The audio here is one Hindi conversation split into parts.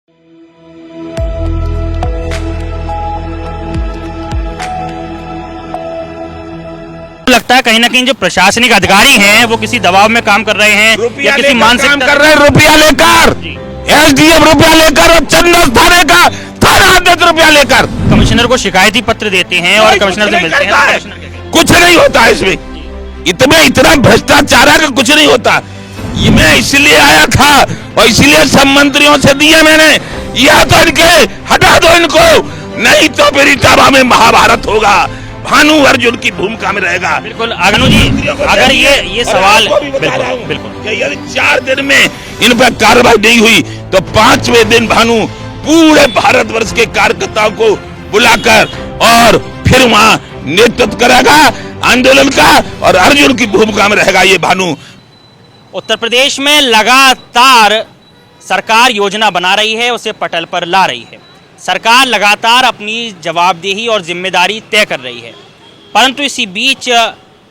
लगता है कहीं ना कहीं जो प्रशासनिक अधिकारी हैं वो किसी दबाव में काम कर रहे हैं या किसी मानसिक काम कर रहे हैं, रुपया लेकर एसडीएम रुपया लेकर और चंदौद थाने का थाना अध्यक्ष रुपया लेकर कमिश्नर को शिकायती पत्र देते हैं और कमिश्नर से मिलते हैं। कुछ नहीं होता इसमें, इतना भ्रष्टाचार है कि कुछ नहीं होता। ये मैं इसलिए आया था और इसलिए सब मंत्रियों से दिए मैंने, या तो इनके हटा दो इनको, नहीं तो फिर इटावा में महाभारत होगा, भानु अर्जुन की भूमिका में रहेगा। बिल्कुल अगनु जी, अगर ये सवाल बिल्कुल यदि 4 दिन में इन पर कार्रवाई नहीं हुई तो 5वें दिन भानु पूरे भारतवर्ष के कार्यकर्ताओं को बुलाकर और फिर वहां नेतृत्व करेगा आंदोलन का और अर्जुन की भूमिका में रहेगा ये भानु। उत्तर प्रदेश में लगातार सरकार योजना बना रही है, उसे पटल पर ला रही है। सरकार लगातार अपनी जवाबदेही और जिम्मेदारी तय कर रही है, परंतु इसी बीच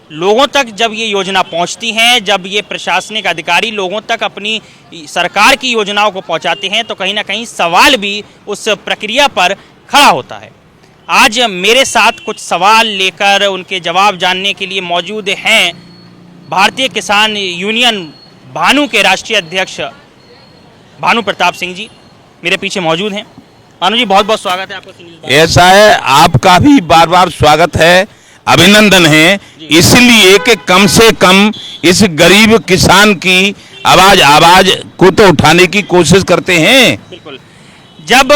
लोगों तक जब ये योजना पहुंचती हैं, जब ये प्रशासनिक अधिकारी लोगों तक अपनी सरकार की योजनाओं को पहुंचाते हैं, तो कहीं ना कहीं सवाल भी उस प्रक्रिया पर खड़ा होता है। आज मेरे साथ कुछ सवाल लेकर उनके जवाब जानने के लिए मौजूद हैं भारतीय किसान यूनियन भानु के राष्ट्रीय अध्यक्ष भानु प्रताप सिंह जी मेरे पीछे मौजूद हैं। भानु जी, बहुत बहुत स्वागत है आपका। ऐसा है, आपका भी बार बार स्वागत है, अभिनंदन है, इसलिए कि कम से कम इस गरीब किसान की आवाज को तो उठाने की कोशिश करते हैं। बिल्कुल, जब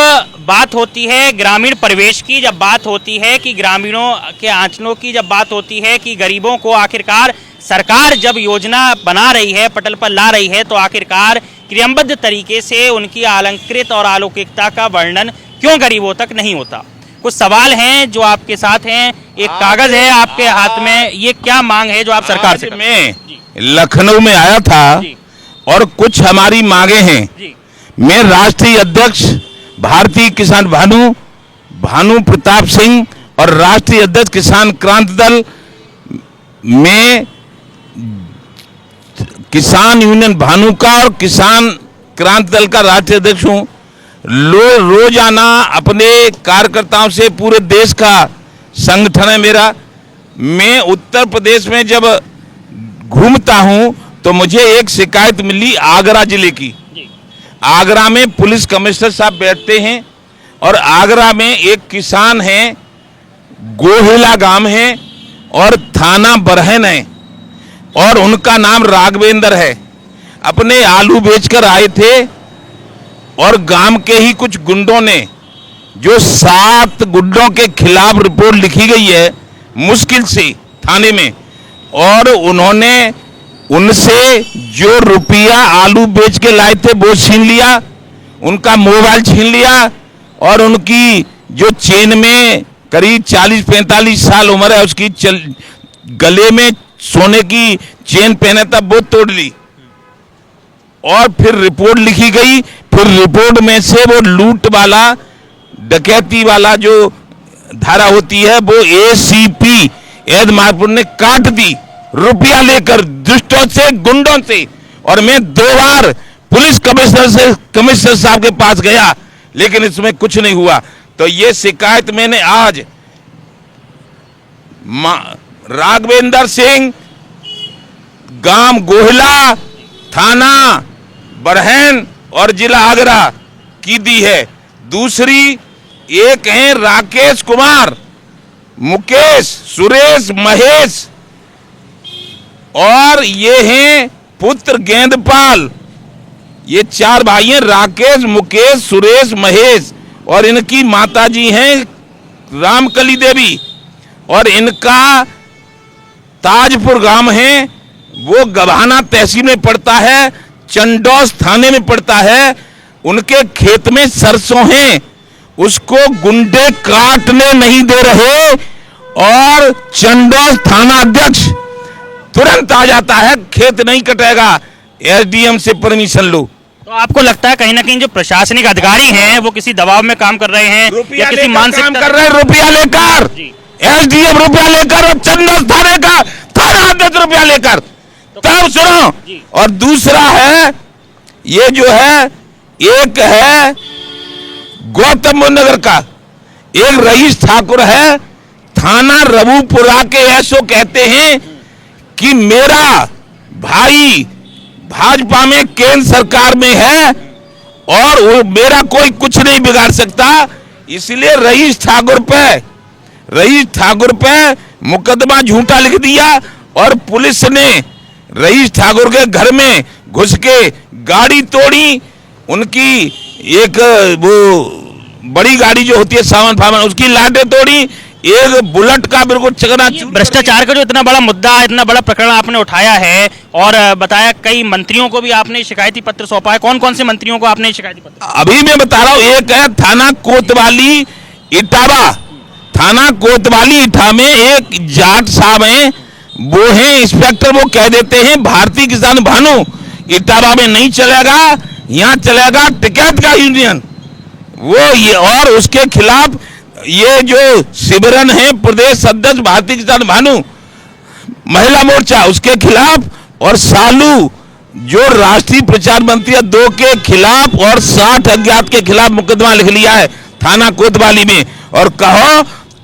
बात होती है ग्रामीण परिवेश की, जब बात होती है कि ग्रामीणों के आंचलों की, जब बात होती है कि गरीबों को आखिरकार सरकार जब योजना बना रही है, पटल पर ला रही है, तो आखिरकार क्रियाबद्ध तरीके से उनकी अलंकृत और अलौकिकता का वर्णन क्यों गरीबों तक नहीं होता। कुछ सवाल हैं जो आपके साथ हैं, एक कागज है आपके हाथ में, ये क्या मांग है जो आप सरकार से? मैं लखनऊ में आया था और कुछ हमारी मांगे हैं। मैं राष्ट्रीय अध्यक्ष भारतीय किसान भानु प्रताप सिंह और राष्ट्रीय अध्यक्ष किसान क्रांति दल में किसान यूनियन भानु का और किसान क्रांति दल का राष्ट्रीय अध्यक्ष हूँ। रोजाना अपने कार्यकर्ताओं से, पूरे देश का संगठन है मेरा, मैं उत्तर प्रदेश में जब घूमता हूँ तो मुझे एक शिकायत मिली आगरा जिले की। आगरा में पुलिस कमिश्नर साहब बैठते हैं और आगरा में एक किसान है, गोहिला गांव है और थाना बरहन है और उनका नाम राघवेंद्र है। अपने आलू बेचकर आए थे और गांव के ही कुछ गुंडों ने, जो 7 गुंडों के खिलाफ रिपोर्ट लिखी गई है मुश्किल से थाने में, और उन्होंने उनसे जो रुपया आलू बेच के लाए थे वो छीन लिया, उनका मोबाइल छीन लिया और उनकी जो चेन में करीब 40-45 साल उम्र है उसकी गले में सोने की चेन पहने था वो तोड़ ली। और फिर रिपोर्ट लिखी गई, फिर रिपोर्ट में से वो लूट वाला, डकैती वाला जो धारा होती है वो एसीपी एद मारपुर ने काट दी रुपया लेकर दुष्टों से, गुंडों से। और मैं 2 बार पुलिस कमिश्नर साहब के पास गया लेकिन इसमें कुछ नहीं हुआ। तो ये शिकायत मैंने आज राघवेंद्र सिंह, गांव गोहिला, थाना बरहन और जिला आगरा की दी है। दूसरी एक है राकेश कुमार, मुकेश, सुरेश, महेश, और ये हैं पुत्र गेंदपाल। ये 4 भाई हैं, राकेश, मुकेश, सुरेश, महेश, और इनकी माताजी हैं रामकली देवी, और इनका ताजपुर गांव है, वो गभाना तहसील में पड़ता है, चंडौस थाने में पड़ता है। उनके खेत में सरसों हैं, उसको गुंडे काटने नहीं दे रहे और चंडौस थाना अध्यक्ष तुरंत आ जाता है, खेत नहीं कटेगा, एसडीएम से परमिशन लो। तो आपको लगता है कहीं ना कहीं जो प्रशासनिक अधिकारी हैं वो किसी दबाव में काम कर रहे हैं या किसी मानसिक काम कर रहे हैं, रुपया लेकर एसडीएम रुपया लेकर और चंदौस थाने का थाना अध्यक्ष रुपया लेकर। तब सुनो, और दूसरा है ये जो है, एक है गौतम बुद्ध नगर का एक रईस ठाकुर है, थाना रवुपुरा के एसओ कहते हैं कि मेरा भाई भाजपा में केंद्र सरकार में है और वो मेरा कोई कुछ नहीं बिगाड़ सकता, इसलिए रईस ठाकुर पे मुकदमा झूठा लिख दिया और पुलिस ने रईस ठाकुर के घर में घुस के गाड़ी तोड़ी, उनकी एक वो बड़ी गाड़ी जो होती है सामान उसकी लाटें तोड़ी, एक बुलेट का बिल्कुल चकनाचूर। भ्रष्टाचार का जो इतना बड़ा मुद्दा, इतना बड़ा प्रकरण आपने उठाया है और बताया कई मंत्रियों को भी आपने शिकायती पत्र सौंपा है, कौन कौन से मंत्रियों को आपने शिकायती पत्र? अभी मैं बता रहा हूँ, एक है थाना कोतवाली इटावा, थाना कोतवाली इटा में एक जाट साहब हैं, वो हैं इंस्पेक्टर, वो कह देते हैं भारतीय किसान भानु इटावा में नहीं चलेगा, यहाँ चलेगा टिकैत का यूनियन। वो ये और उसके खिलाफ ये जो शिवरन है प्रदेश अध्यक्ष भारतीय किसान भानु महिला मोर्चा, उसके खिलाफ, और सालू जो राष्ट्रीय प्रचार मंत्री है, 2 के खिलाफ और 60 अज्ञात के खिलाफ मुकदमा लिख लिया है थाना कोतवाली में। और कहो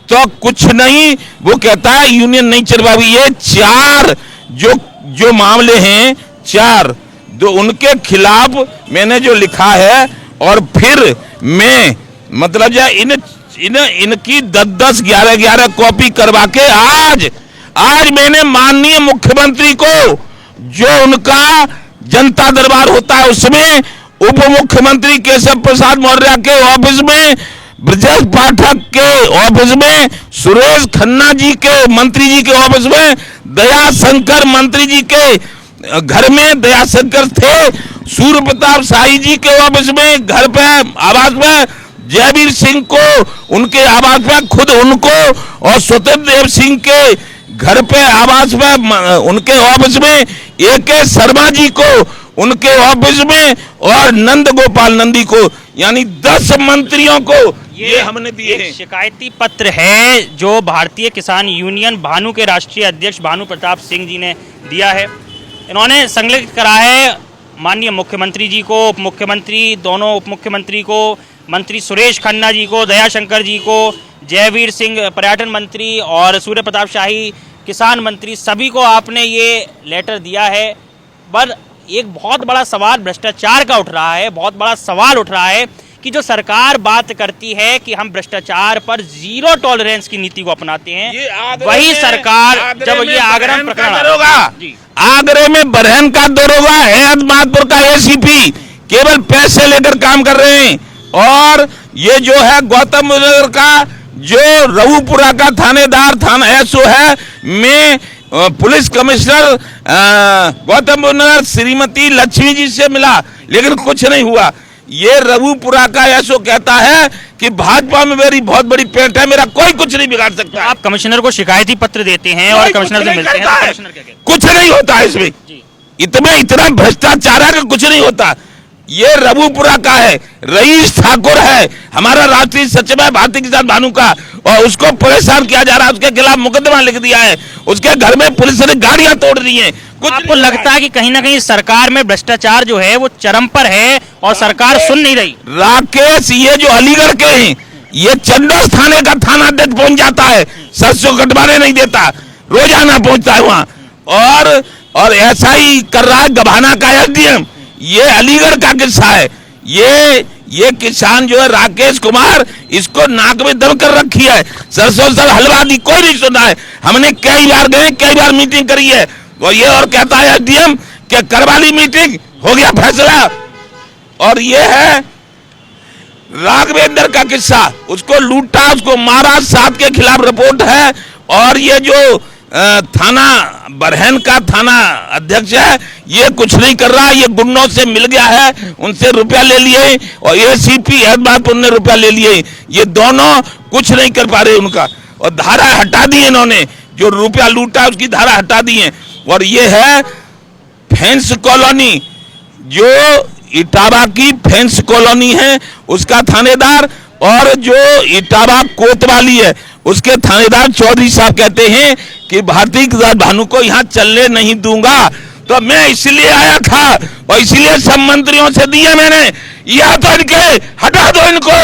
तो कुछ नहीं, वो कहता है यूनियन नहीं चल पाएगी। ये 4 जो मामले हैं, 4 जो उनके खिलाफ मैंने जो लिखा है, और फिर मैं मतलब जो इनकी 10-10, 11-11 कॉपी करवा के आज मैंने माननीय मुख्यमंत्री को, जो उनका जनता दरबार होता है उसमें, उप मुख्यमंत्री केशव प्रसाद मौर्य के ऑफिस में, ब्रजेश पाठक के ऑफिस में, सुरेश खन्ना जी के मंत्री जी के ऑफिस में, दयाशंकर मंत्री जी के घर में दयाशंकर थे, सूर्य प्रताप शाही जी के ऑफिस में, घर पे आवास में, जयवीर सिंह को उनके आवास पे, खुद उनको, और स्वतंत्र देव सिंह के घर पे आवास में, उनके ऑफिस में, AK शर्मा जी को उनके ऑफिस में, और नंद गोपाल नंदी को, यानी 10 मंत्रियों को ये हमने दिए हैं। शिकायती पत्र है जो भारतीय किसान यूनियन भानु के राष्ट्रीय अध्यक्ष भानु प्रताप सिंह जी ने दिया है। इन्होंने संलग्न करा है माननीय मुख्यमंत्री जी को, उप मुख्यमंत्री, दोनों उप मुख्यमंत्री को, मंत्री सुरेश खन्ना जी को, दयाशंकर जी को, जयवीर सिंह पर्यटन मंत्री और सूर्य प्रताप शाही किसान मंत्री, सभी को आपने ये लेटर दिया है। पर एक बहुत बड़ा सवाल भ्रष्टाचार का उठ रहा है, बहुत बड़ा सवाल उठ रहा है कि जो सरकार बात करती है कि हम भ्रष्टाचार पर 0 टॉलरेंस की नीति को अपनाते हैं, वही सरकार जब ये आगरा प्रकरण, आगरे में बरहन का दरोगा, अहमदपुर का ACP केवल पैसे लेकर काम कर रहे हैं, और ये जो है गौतम बुद्ध नगर का जो रवुपुरा का थानेदार थाना SO है, मैं पुलिस कमिश्नर गौतम बुद्ध नगर श्रीमती लक्ष्मी जी से मिला, लेकिन कुछ नहीं हुआ। ये रवुपुरा का SO कहता है कि भाजपा में मेरी बहुत बड़ी पेट है, मेरा कोई कुछ नहीं बिगाड़ सकता। आप कमिश्नर को शिकायती पत्र देते हैं और कमिश्नर से मिलते हैं, तो कमिश्नर क्या कहते हैं? कुछ नहीं होता है इसमें, इतना भ्रष्टाचार है कि कुछ नहीं होता। ये रवुपुरा का है, रईस ठाकुर है, हमारा राष्ट्रीय सचिव है भारतीय किसान भानु का, और उसको परेशान किया जा रहा है, उसके खिलाफ मुकदमा लिख दिया है, उसके घर में पुलिस ने गाड़ियां तोड़ दी हैं। कुछ आपको लगता है कि कहीं ना कहीं सरकार में भ्रष्टाचार जो है वो चरम पर है और सरकार सुन नहीं रही? राकेश, ये जो अलीगढ़ के हैं, ये चंडोस थाने का थाना अध्यक्ष पहुंच जाता है, सरसों कटवाने नहीं देता, रोजाना पहुंचता है वहां, और ऐसा ही कर रहा है गभाना का SDM। ये अलीगढ़ का किस्सा है। ये किसान जो है राकेश कुमार, इसको नाक में दम कर रखी है, सरसों सर हलवा दी, कोई नहीं सुना है। हमने कई बार गए, कई बार मीटिंग करी है, और ये और कहता है SDM कि करवा ली मीटिंग, हो गया फैसला। और ये है राघवेंद्र का किस्सा, उसको लूटा, उसको मारा, 7 के खिलाफ रिपोर्ट है। और ये जो थाना बरहन का थाना अध्यक्ष है, ये कुछ नहीं कर रहा, ये गुंडों से मिल गया है, उनसे रुपया ले लिए, और ACP अहमदपुर ने रुपया ले लिए, ये दोनों कुछ नहीं कर पा रहे उनका, और धारा हटा दी इन्होंने, जो रुपया लूटा उसकी धारा हटा दी है। और ये है फेंस कॉलोनी, जो इटावा की फेंस कॉलोनी है, उसका थानेदार, और जो इटावा कोतवाली है उसके थानेदार चौधरी साहब कहते हैं कि भारतीय किसान भानु को यहाँ चलने नहीं दूंगा। तो मैं इसलिए आया था, और इसलिए सब मंत्रियों से दिए मैंने, या तो इनके हटा दो इनको,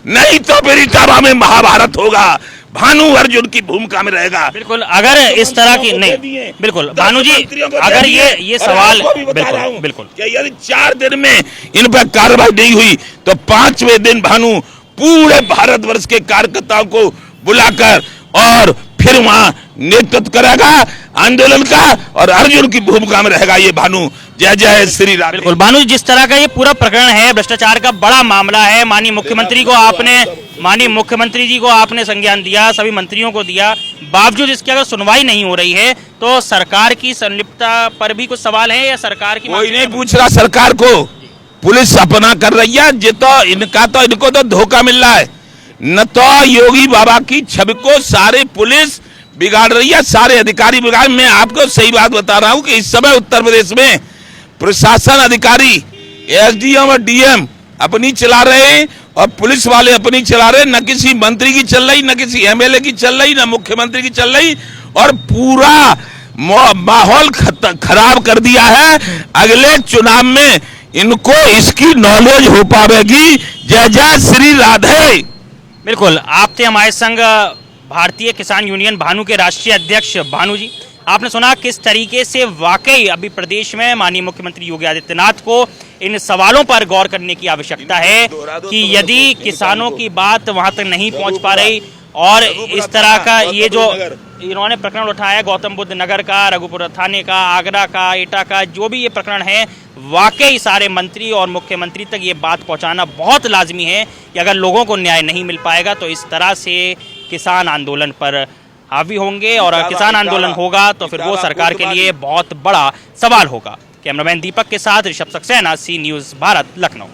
नहीं तो फिर इटावा में महाभारत होगा। भानु अर्जुन की भूमिका में रहेगा। बिल्कुल, अगर इस तरह की नहीं, बिल्कुल भानु जी, अगर ये सवाल बिल्कुल बिल्कुल यदि 4 दिन में इन पर कार्रवाई नहीं हुई तो 5वें दिन भानु पूरे भारतवर्ष के कार्यकर्ताओं को बुलाकर और फिर वहां नेतृत्व करेगा आंदोलन का, और अर्जुन की भूमिका में रहेगा ये भानु। जय जय श्री राम। बिल्कुल भानु, जिस तरह का ये पूरा प्रकरण है, भ्रष्टाचार का बड़ा मामला है, माननीय मुख्यमंत्री जी को आपने संज्ञान दिया, सभी मंत्रियों को दिया, बावजूद इसकी अगर सुनवाई नहीं हो रही है तो सरकार की संलिप्तता पर भी कुछ सवाल है या सरकार की? कोई नहीं पूछ रहा सरकार को, पुलिस अपना कर रही है। इनको तो धोखा मिल रहा है, न तो योगी बाबा की छवि को सारे पुलिस बिगाड़ रही है, सारे अधिकारी बिगाड़। मैं आपको सही बात बता रहा हूं कि इस समय उत्तर प्रदेश में प्रशासन अधिकारी एसडीएम और डीएम अपनी चला रहे हैं और पुलिस वाले अपनी चला रहे हैं। न किसी मंत्री की चल रही, न किसी एमएलए की चल रही, न मुख्यमंत्री की चल रही, और पूरा माहौल खराब कर दिया है। अगले चुनाव में इनको इसकी नॉलेज हो पाएगी। जय जय श्री राधे। बिल्कुल, आप थे हमारे संग भारतीय किसान यूनियन भानु के राष्ट्रीय अध्यक्ष भानु जी। आपने सुना किस तरीके से वाकई अभी प्रदेश में माननीय मुख्यमंत्री योगी आदित्यनाथ को इन सवालों पर गौर करने की आवश्यकता है कि यदि किसानों की बात वहां तक नहीं पहुंच पा रही और इस तरह का ये जो इन्होंने प्रकरण उठाया, गौतम बुद्ध नगर का, रघुपुर थाने का, आगरा का, एटा का, जो भी ये प्रकरण है, वाकई सारे मंत्री और मुख्यमंत्री तक ये बात पहुंचाना बहुत लाजमी है कि अगर लोगों को न्याय नहीं मिल पाएगा तो इस तरह से किसान आंदोलन पर हावी होंगे, और किसान आंदोलन होगा तो फिर वो सरकार के लिए बहुत बड़ा सवाल होगा। कैमरामैन दीपक के साथ ऋषभ सक्सेना, सी न्यूज़ भारत, लखनऊ।